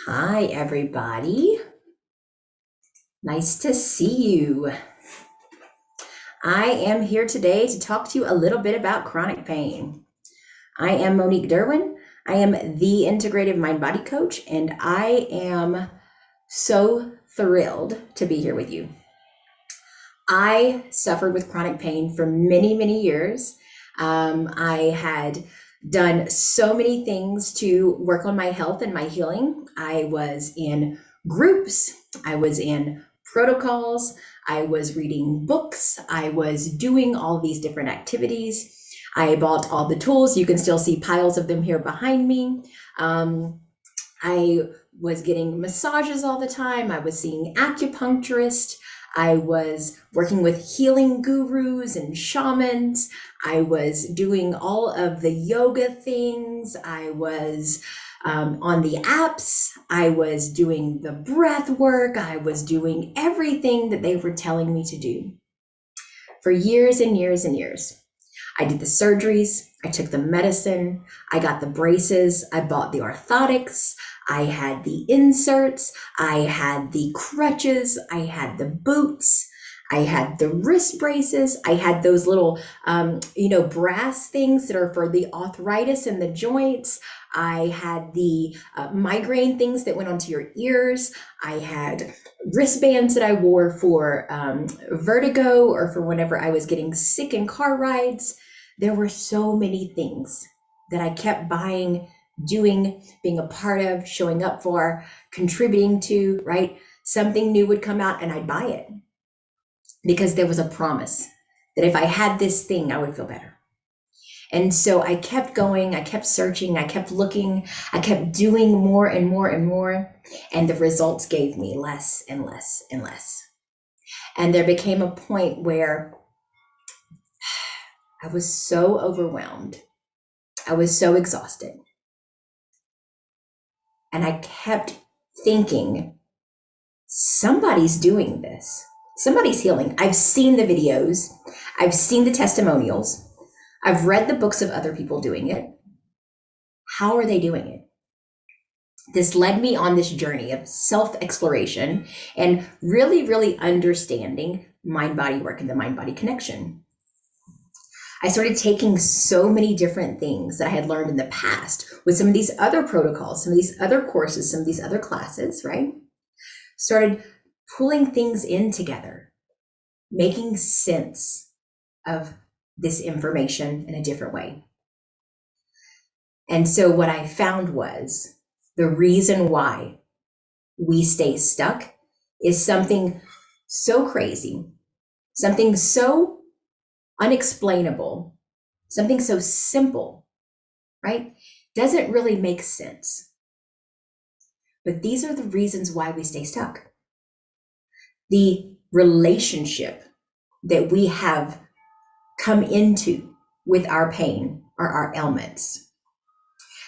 Hi, everybody. Nice to see you. I am here today to talk to you a little bit about chronic pain. I am Monique Derwin. I am the integrative mind body coach, and I am so thrilled to be here with you. I suffered with chronic pain for many, many years. I had done so many things to work on my health and my healing. I was in groups, I was in protocols, I was reading books, I was doing all these different activities. I bought all the tools. You can still see piles of them here behind me. I was getting massages all the time. I was seeing acupuncturists. I was working with healing gurus and shamans. I was doing all of the yoga things. I was on the apps. I was doing the breath work. I was doing everything that they were telling me to do for years and years and years. I did the surgeries, I took the medicine, I got the braces, I bought the orthotics, I had the inserts, I had the crutches, I had the boots, I had the wrist braces, I had those little, brass things that are for the arthritis in the joints. I had the migraine things that went onto your ears. I had wristbands that I wore for vertigo or for whenever I was getting sick in car rides. There were so many things that I kept buying, doing, being a part of, showing up for, contributing to, right? Something new would come out and I'd buy it because there was a promise that if I had this thing, I would feel better. And so I kept going, I kept searching, I kept looking, I kept doing more and more and more. And the results gave me less and less and less. And there became a point where I was so overwhelmed. I was so exhausted. And I kept thinking, somebody's doing this. Somebody's healing. I've seen the videos. I've seen the testimonials. I've read the books of other people doing it. How are they doing it? This led me on this journey of self-exploration and really, really understanding mind-body work and the mind-body connection. I started taking so many different things that I had learned in the past with some of these other protocols, some of these other courses, some of these other classes, right? Started pulling things in together, making sense of this information in a different way. And so what I found was the reason why we stay stuck is something so crazy, something so unexplainable, something so simple, right? Doesn't really make sense. But these are the reasons why we stay stuck. The relationship that we have come into with our pain or our ailments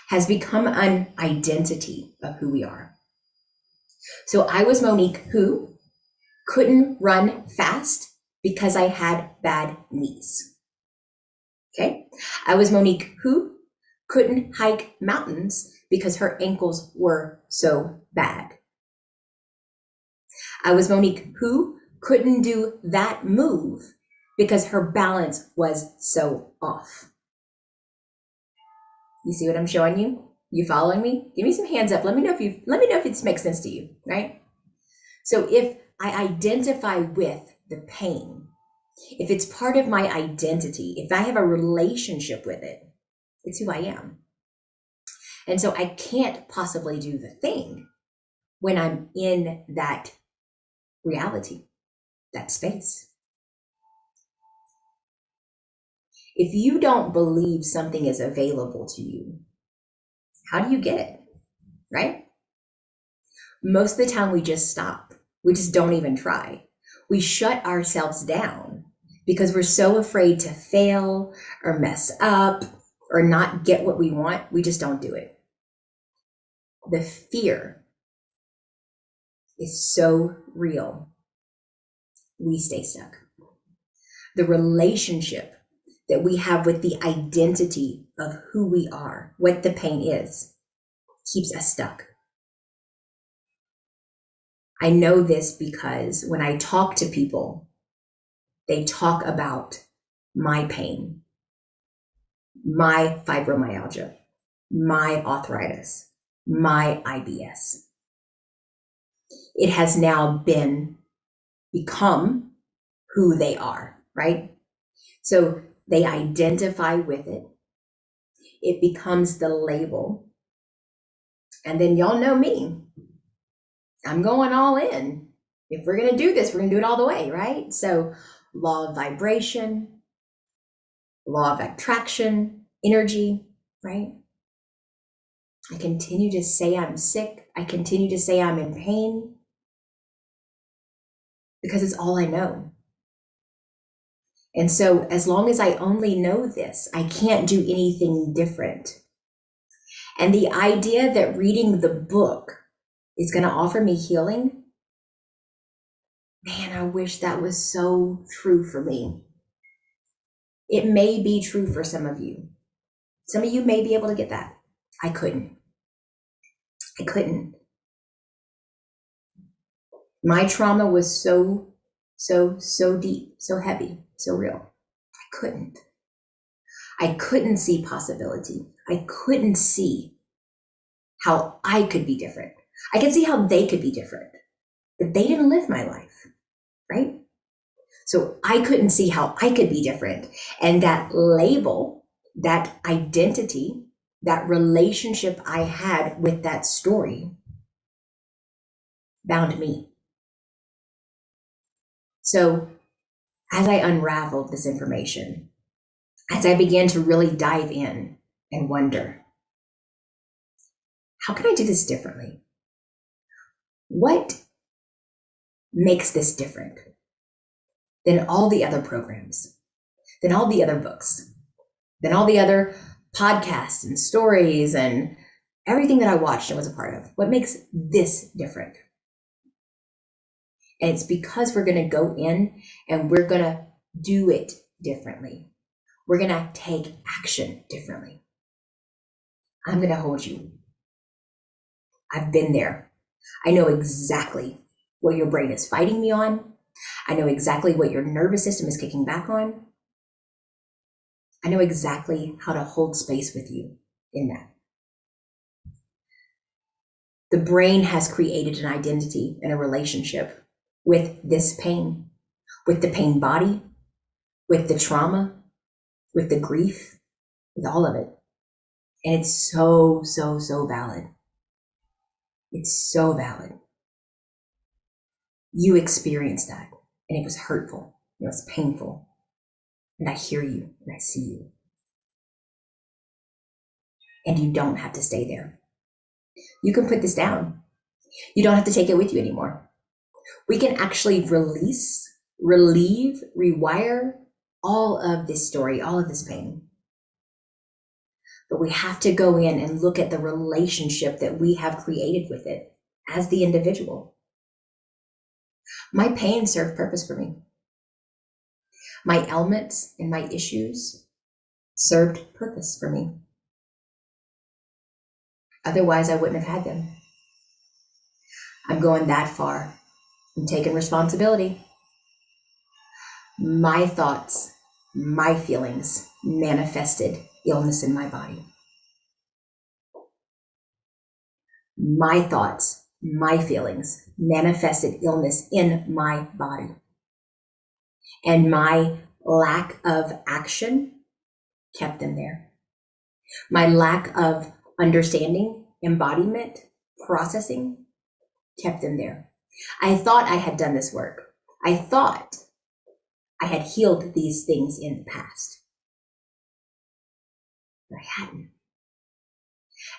has become an identity of who we are. So I was Monique who couldn't run fast because I had bad knees. Okay. I was Monique who couldn't hike mountains because her ankles were so bad. I was Monique who couldn't do that move because her balance was so off. You see what I'm showing you? You following me? Give me some hands up. Let me know if this makes sense to you, right? So if I identify with the pain, if it's part of my identity, if I have a relationship with it, it's who I am. And so I can't possibly do the thing when I'm in that reality, that space. If you don't believe something is available to you, how do you get it? Right? Most of the time we just stop. We just don't even try. We shut ourselves down because we're so afraid to fail or mess up or not get what we want. We just don't do it. The fear is so real. We stay stuck. The relationship that we have with the identity of who we are, what the pain is, keeps us stuck. I know this because when I talk to people, they talk about my pain, my fibromyalgia, my arthritis, my IBS. It has now become who they are, right? So they identify with it. It becomes the label. And then y'all know me. I'm going all in. If we're going to do this, we're going to do it all the way, right? So law of vibration, law of attraction, energy, right? I continue to say I'm sick. I continue to say I'm in pain because it's all I know. And so as long as I only know this, I can't do anything different. And the idea that reading the book is going to offer me healing, man, I wish that was so true for me. It may be true for some of you. Some of you may be able to get that. I couldn't. My trauma was so deep, so heavy, so real. I couldn't see possibility. I couldn't see how I could be different. I could see how they could be different, but they didn't live my life, right? So I couldn't see how I could be different. And that label, that identity, that relationship I had with that story bound me. So as I unraveled this information, as I began to really dive in and wonder, how can I do this differently? What makes this different than all the other programs, than all the other books, than all the other podcasts and stories and everything that I watched and was a part of? What makes this different? And it's because we're going to go in and we're going to do it differently. We're going to take action differently. I'm going to hold you. I've been there. I know exactly what your brain is fighting me on. I know exactly what your nervous system is kicking back on. I know exactly how to hold space with you in that. The brain has created an identity and a relationship with this pain, with the pain body, with the trauma, with the grief, with all of it. And it's so valid. It's so valid. You experienced that, and it was hurtful, it was painful. And I hear you, and I see you. And you don't have to stay there. You can put this down. You don't have to take it with you anymore. We can actually release, relieve, rewire all of this story, all of this pain. But we have to go in and look at the relationship that we have created with it as the individual. My pain served purpose for me. My ailments and my issues served purpose for me. Otherwise, I wouldn't have had them. I'm going that far. I'm taking responsibility. My thoughts, my feelings manifested illness in my body. My thoughts, my feelings manifested illness in my body. And my lack of action kept them there. My lack of understanding, embodiment, processing kept them there. I thought I had done this work. I thought I had healed these things in the past, but I hadn't.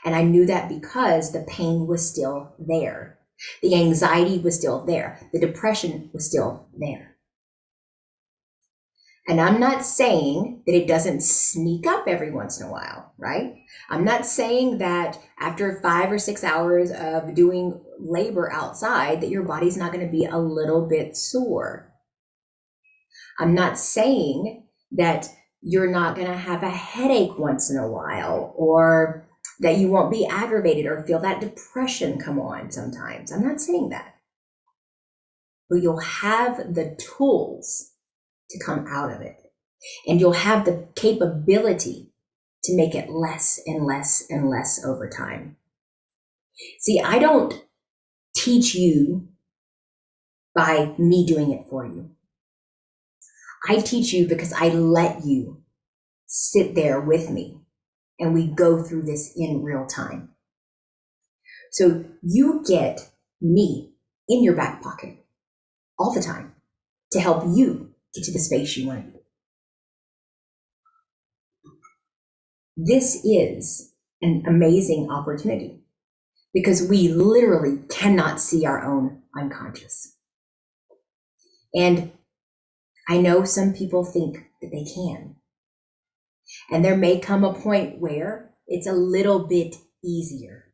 And I knew that because the pain was still there. The anxiety was still there. The depression was still there. And I'm not saying that it doesn't sneak up every once in a while, right? I'm not saying that after 5 or 6 hours of doing labor outside that your body's not going to be a little bit sore. I'm not saying that you're not going to have a headache once in a while, or that you won't be aggravated or feel that depression come on sometimes. I'm not saying that. but you'll have the tools to come out of it. And you'll have the capability to make it less and less and less over time. See, I don't teach you by me doing it for you. I teach you because I let you sit there with me and we go through this in real time. So you get me in your back pocket all the time to help you get to the space you want to be. This is an amazing opportunity because we literally cannot see our own unconscious. And I know some people think that they can. And there may come a point where it's a little bit easier.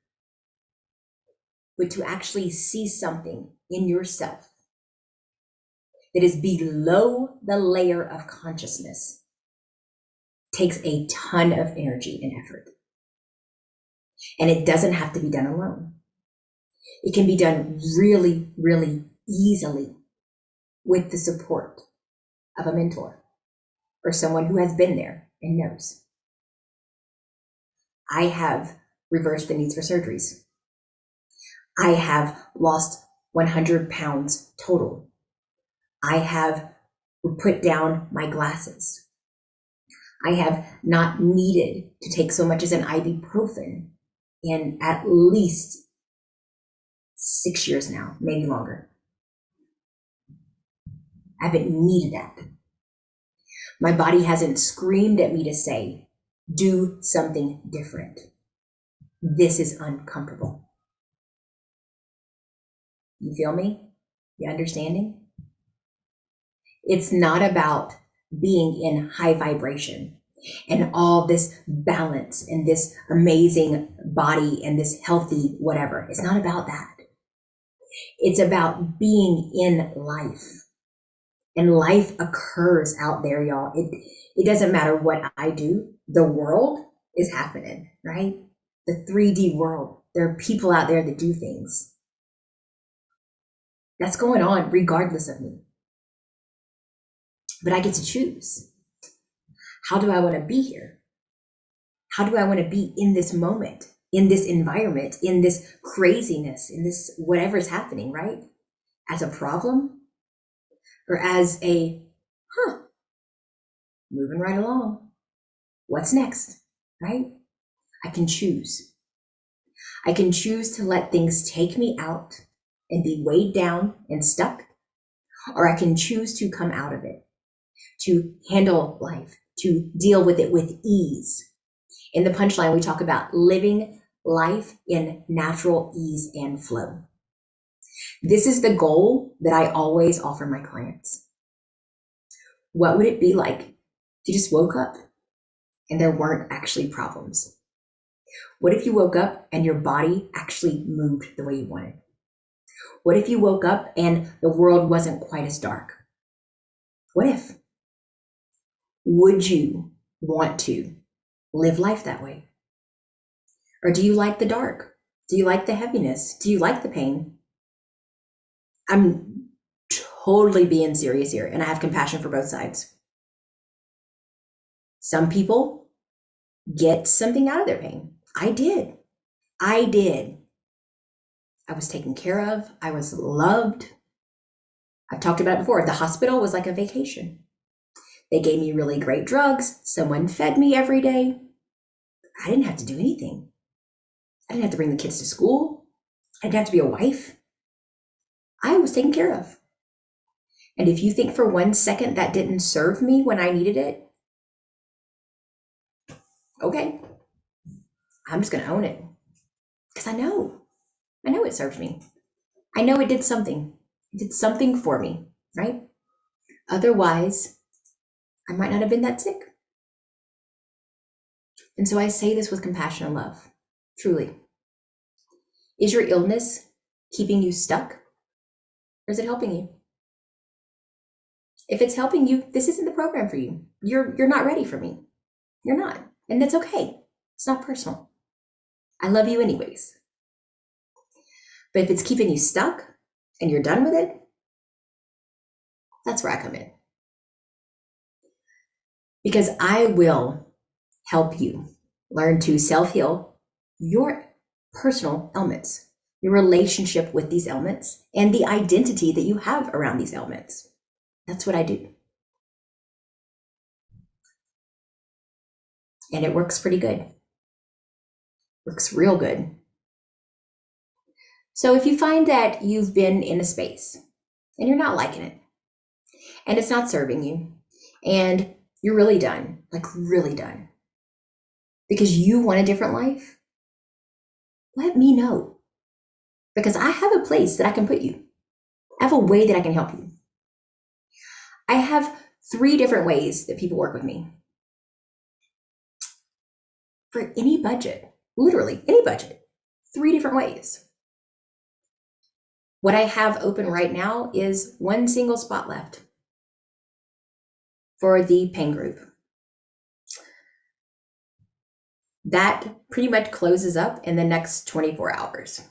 But to actually see something in yourself that is below the layer of consciousness takes a ton of energy and effort. And it doesn't have to be done alone. It can be done really, really easily with the support of a mentor or someone who has been there and knows. I have reversed the needs for surgeries. I have lost 100 pounds total. I have put down my glasses. I have not needed to take so much as an ibuprofen in at least 6 years now, maybe longer. I haven't needed that. My body hasn't screamed at me to say, do something different. This is uncomfortable. You feel me? You understanding? It's not about being in high vibration and all this balance and this amazing body and this healthy whatever. It's not about that. It's about being in life. And life occurs out there, y'all. It doesn't matter what I do. The world is happening, right? The 3D world. There are people out there that do things. That's going on regardless of me. But I get to choose. How do I want to be here? How do I want to be in this moment, in this environment, in this craziness, in this whatever is happening, right? As a problem or as a, moving right along. What's next, right? I can choose. I can choose to let things take me out and be weighed down and stuck, or I can choose to come out of it, to handle life, to deal with it with ease. In the punchline, we talk about living life in natural ease and flow. This is the goal that I always offer my clients. What would it be like if you just woke up and there weren't actually problems? What if you woke up and your body actually moved the way you wanted? What if you woke up and the world wasn't quite as dark? What if? Would you want to live life that way? Or do you like the dark? Do you like the heaviness? Do you like the pain? I'm totally being serious here, and I have compassion for both sides. Some people get something out of their pain. I did. I was taken care of. I was loved. I've talked about it before. The hospital was like a vacation. They gave me really great drugs. Someone fed me every day. I didn't have to do anything. I didn't have to bring the kids to school. I didn't have to be a wife. I was taken care of. And if you think for 1 second that didn't serve me when I needed it, okay, I'm just going to own it. Because I know it served me. I know it did something. It did something for me, right? Otherwise, I might not have been that sick. And so I say this with compassion and love, truly. Is your illness keeping you stuck? Or is it helping you? If it's helping you, this isn't the program for you. You're not ready for me. You're not. And that's okay. It's not personal. I love you anyways. But if it's keeping you stuck and you're done with it, That's where I come in. Because I will help you learn to self-heal your personal ailments, your relationship with these ailments, and the identity that you have around these ailments. That's what I do. And it works pretty good. Works real good. So if you find that you've been in a space and you're not liking it, and it's not serving you, and you're really done, like really done, because you want a different life, let me know. Because I have a place that I can put you. I have a way that I can help you. I have 3 different ways that people work with me. For any budget, literally any budget, 3 different ways. What I have open right now is 1 single spot left for the pain group. That pretty much closes up in the next 24 hours.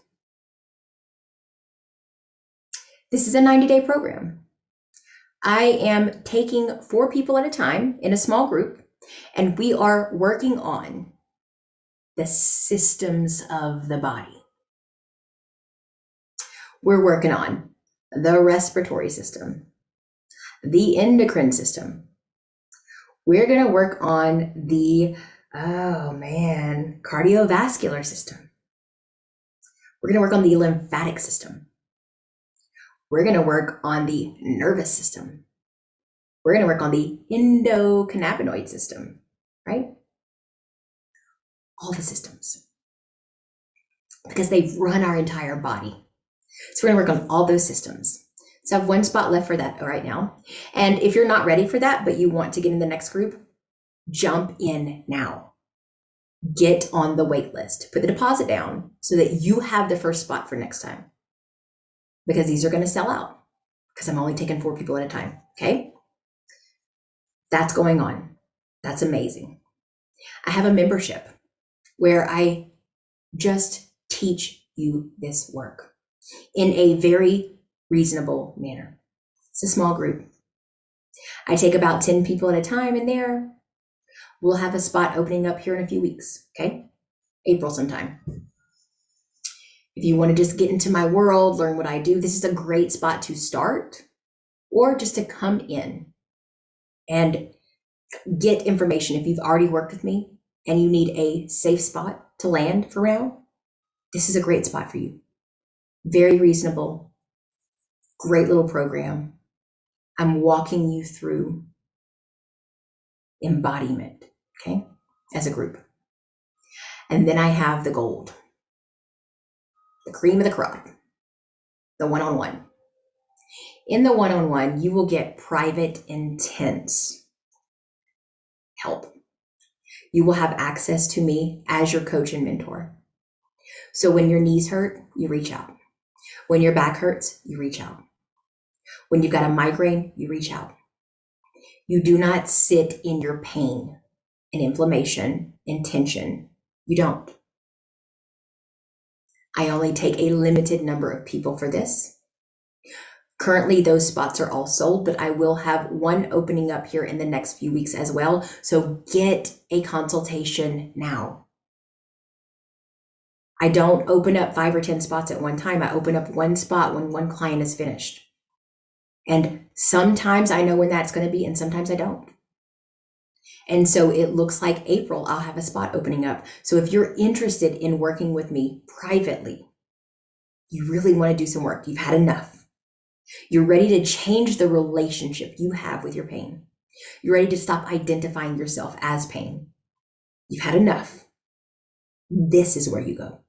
This is a 90-day program. I am taking 4 people at a time in a small group, and we are working on the systems of the body. We're working on the respiratory system, the endocrine system. We're going to work on the, cardiovascular system. We're going to work on the lymphatic system. We're going to work on the nervous system. We're going to work on the endocannabinoid system, right? All the systems. Because they run our entire body. So we're going to work on all those systems. So I have 1 spot left for that right now. And if you're not ready for that, but you want to get in the next group, jump in now. Get on the wait list. Put the deposit down so that you have the first spot for next time. Because these are going to sell out. Because I'm only taking 4 people at a time. Okay? That's going on. That's amazing. I have a membership where I just teach you this work in a very reasonable manner. It's a small group. I take about 10 people at a time in there. We'll have a spot opening up here in a few weeks, okay? April sometime. If you want to just get into my world, learn what I do, this is a great spot to start, or just to come in and get information. If you've already worked with me and you need a safe spot to land for now, this is a great spot for you. Very reasonable, great little program. I'm walking you through embodiment, okay, as a group. And then I have the gold, the cream of the crop, the one-on-one. In the one-on-one, you will get private, intense help. You will have access to me as your coach and mentor. So when your knees hurt, you reach out. When your back hurts, you reach out. When you've got a migraine, you reach out. You do not sit in your pain and inflammation and tension. You don't. I only take a limited number of people for this. Currently, those spots are all sold, but I will have 1 opening up here in the next few weeks as well. So get a consultation now. I don't open up 5 or 10 spots at one time. I open up 1 spot when 1 client is finished. And sometimes I know when that's going to be, and sometimes I don't. And so it looks like April, I'll have a spot opening up. So if you're interested in working with me privately, you really want to do some work, you've had enough. You're ready to change the relationship you have with your pain. You're ready to stop identifying yourself as pain. You've had enough. This is where you go.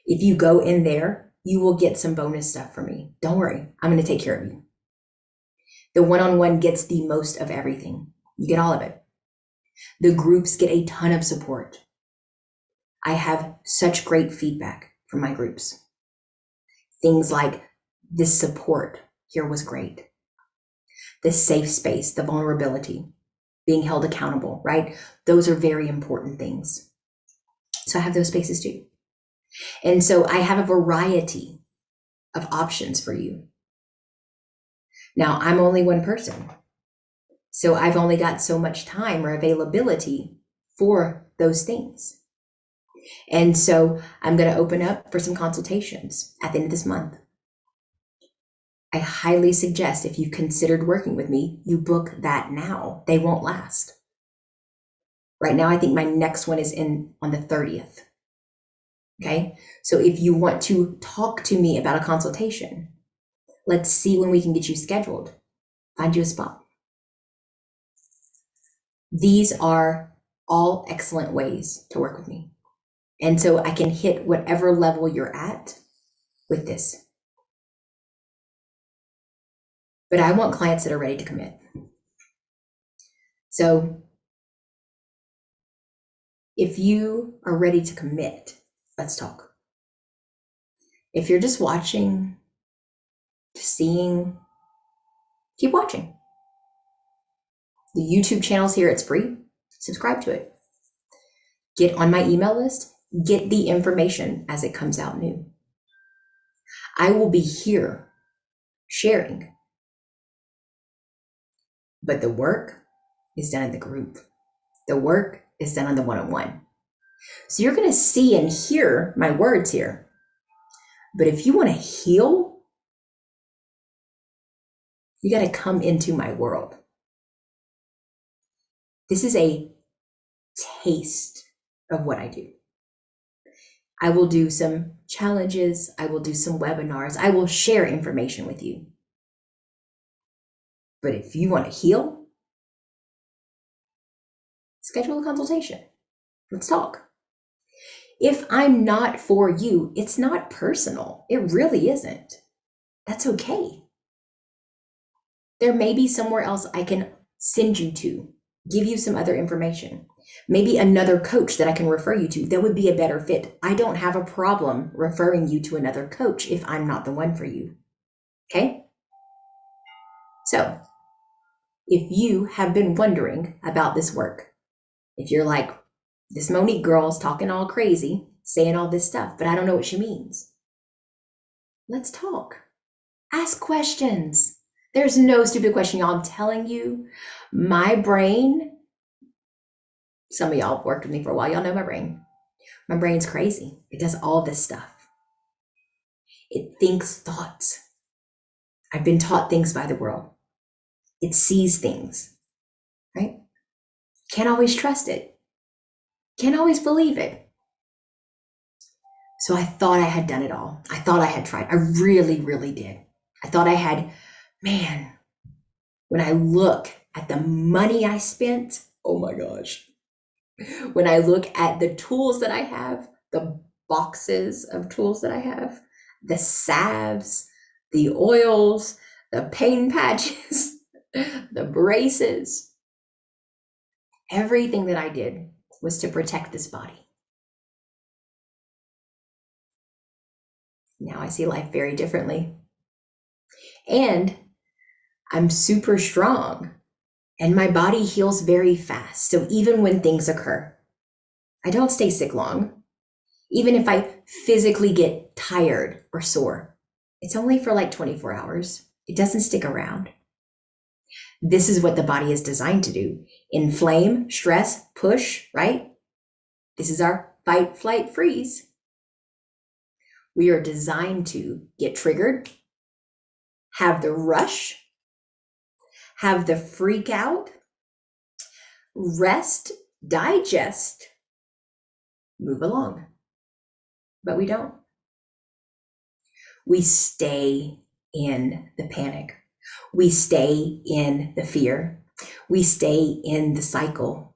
If you go in there, you will get some bonus stuff from me. Don't worry, I'm going to take care of you. The one-on-one gets the most of everything. You get all of it. The groups get a ton of support. I have such great feedback from my groups. Things like this support here was great. The safe space, the vulnerability, being held accountable, right? Those are very important things. So I have those spaces too. And so I have a variety of options for you. Now, I'm only one person, so I've only got so much time or availability for those things. And so I'm going to open up for some consultations at the end of this month. I highly suggest, if you considered working with me, you book that now. They won't last. Right now, I think my next one is in on the 30th. Okay. So if you want to talk to me about a consultation, let's see when we can get you scheduled. Find you a spot. These are all excellent ways to work with me. And so I can hit whatever level you're at with this. But I want clients that are ready to commit. So if you are ready to commit, let's talk. If you're just watching, just seeing, keep watching. The YouTube channel's here, it's free. Subscribe to it. Get on my email list, get the information as it comes out new. I will be here sharing, but the work is done in the group. The work is done on the one-on-one. So you're going to see and hear my words here. But if you want to heal, you got to come into my world. This is a taste of what I do. I will do some challenges. I will do some webinars. I will share information with you. But if you want to heal, schedule a consultation. Let's talk. If I'm not for you, it's not personal. It really isn't. That's okay. There may be somewhere else I can send you to, give you some other information. Maybe another coach that I can refer you to that would be a better fit. I don't have a problem referring you to another coach if I'm not the one for you. Okay? So, if you have been wondering about this work, if you're like, this Monique girl's talking all crazy, saying all this stuff, but I don't know what she means. Let's talk. Ask questions. There's no stupid question, y'all. I'm telling you, my brain, some of y'all have worked with me for a while. Y'all know my brain. My brain's crazy. It does all this stuff. It thinks thoughts. I've been taught things by the world. It sees things, right? Can't always trust it. Can't always believe it. So I thought I had done it all. I thought I had tried. I really, really did. I thought I had, man, when I look at the money I spent, oh my gosh. When I look at the tools that I have, the boxes of tools that I have, the salves, the oils, the pain patches, the braces, everything that I did was to protect this body. Now I see life very differently. And I'm super strong and my body heals very fast. So even when things occur, I don't stay sick long. Even if I physically get tired or sore, it's only for like 24 hours. It doesn't stick around. This is what the body is designed to do. Inflame, stress, push, right? This is our fight, flight, freeze. We are designed to get triggered, have the rush, have the freak out, rest, digest, move along. But we don't. We stay in the panic. We stay in the fear. We stay in the cycle,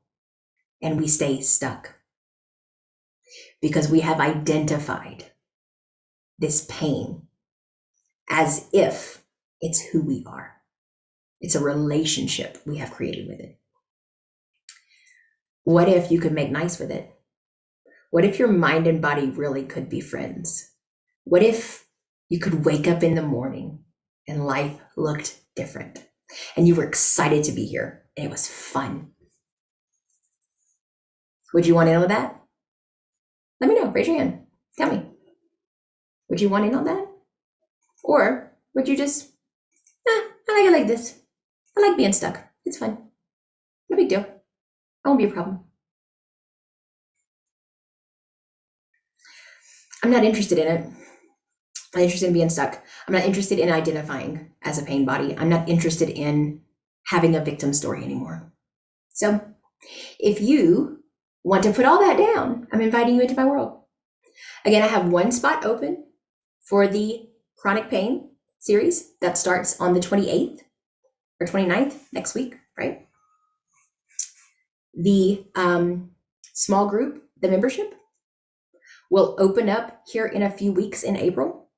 and we stay stuck because we have identified this pain as if it's who we are. It's a relationship we have created with it. What if you could make nice with it? What if your mind and body really could be friends? What if you could wake up in the morning and life looked different and you were excited to be here and it was fun? Would you want in on that? Let me know. Raise your hand. Tell me. Would you want in on that? Or would you just, I like it like this. I like being stuck. It's fun. No big deal. It won't be a problem. I'm not interested in it. I'm not interested in being stuck. I'm not interested in identifying as a pain body. I'm not interested in having a victim story anymore. So if you want to put all that down, I'm inviting you into my world. Again, I have one spot open for the chronic pain series that starts on the 28th or 29th next week, right? The small group, the membership, will open up here in a few weeks in April.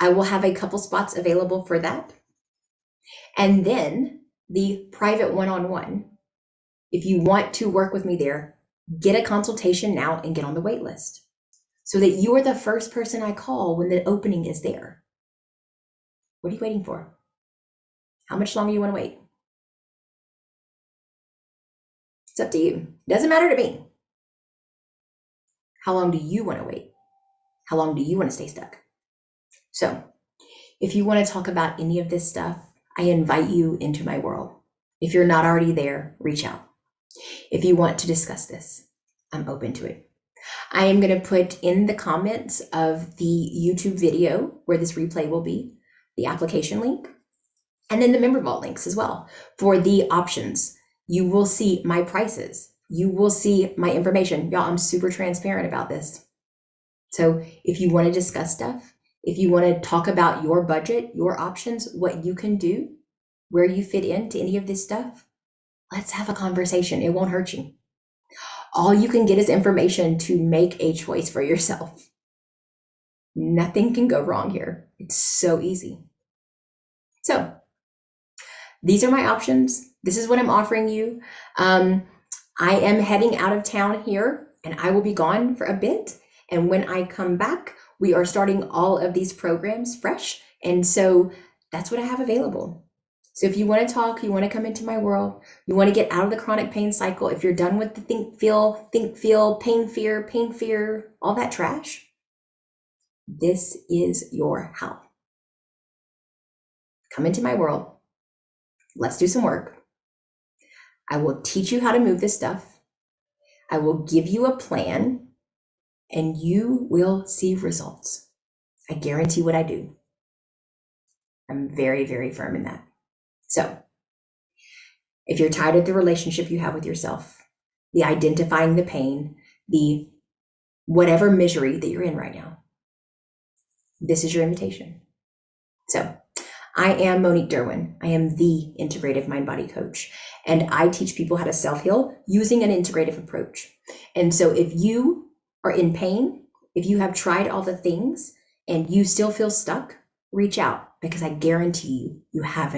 I will have a couple spots available for that. And then the private one-on-one, if you want to work with me there, get a consultation now and get on the wait list so that you are the first person I call when the opening is there. What are you waiting for? How much longer you want to wait? It's up to you. It doesn't matter to me. How long do you want to wait? How long do you want to stay stuck? So if you want to talk about any of this stuff, I invite you into my world. If you're not already there, reach out. If you want to discuss this, I'm open to it. I am going to put in the comments of the YouTube video where this replay will be, the application link, and then the member vault links as well for the options. You will see my prices. You will see my information. Y'all, I'm super transparent about this. So if you want to discuss stuff, if you want to talk about your budget, your options, what you can do, where you fit into any of this stuff, let's have a conversation. It won't hurt you. All you can get is information to make a choice for yourself. Nothing can go wrong here. It's so easy. So these are my options. This is what I'm offering you. I am heading out of town here and I will be gone for a bit. And when I come back, we are starting all of these programs fresh. And so that's what I have available. So if you want to talk, you want to come into my world, you want to get out of the chronic pain cycle, if you're done with the think, feel, pain, fear, all that trash, this is your help. Come into my world. Let's do some work. I will teach you how to move this stuff. I will give you a plan and you will see results. I guarantee what I do. I'm very, very firm in that. So if you're tired of the relationship you have with yourself, the identifying the pain, the whatever misery that you're in right now, this is your invitation. So I am Monique Derwin. I am the integrative mind-body coach, and I teach people how to self-heal using an integrative approach. And so if you are in pain, if you have tried all the things and you still feel stuck, reach out because I guarantee you haven't